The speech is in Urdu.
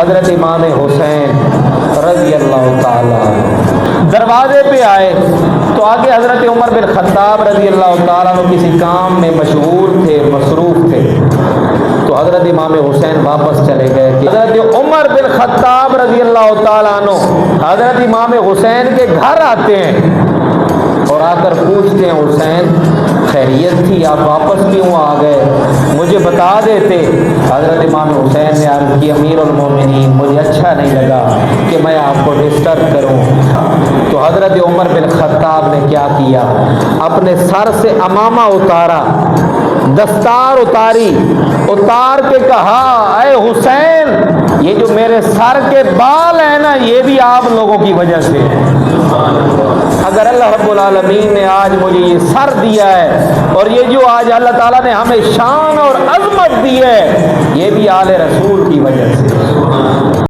حضرت امام حسین رضی اللہ تعالیٰ دروازے پہ آئے تو آگے حضرت عمر بن خطاب رضی اللہ تعالیٰ عنہ کسی کام میں مشغول تھے، مصروف تھے، تو حضرت امام حسین واپس چلے گئے کہ حضرت عمر بن خطاب رضی اللہ تعالیٰ عنہ حضرت امام حسین کے گھر آتے ہیں اور آ کر پوچھتے ہیں حسین خیریت تھی، آپ واپس کیوں آ گئے، مجھے بتا دیتے۔ حضرت امام حسین نے عرض کی امیر المومنین مجھے اچھا نہیں لگا کہ میں آپ کو ڈسٹرب کروں۔ تو حضرت عمر بن خطاب نے کیا کیا، اپنے سر سے عمامہ اتارا، دستار اتاری، اتار کے کہا اے حسین یہ جو میرے سر کے بال ہیں نا یہ بھی آپ لوگوں کی وجہ سے ہے۔ اگر اللہ رب العالمین نے آج مجھے یہ سر دیا ہے اور یہ جو آج اللہ تعالیٰ نے ہمیں شان اور عظمت دی ہے یہ بھی آل رسول کی وجہ سے۔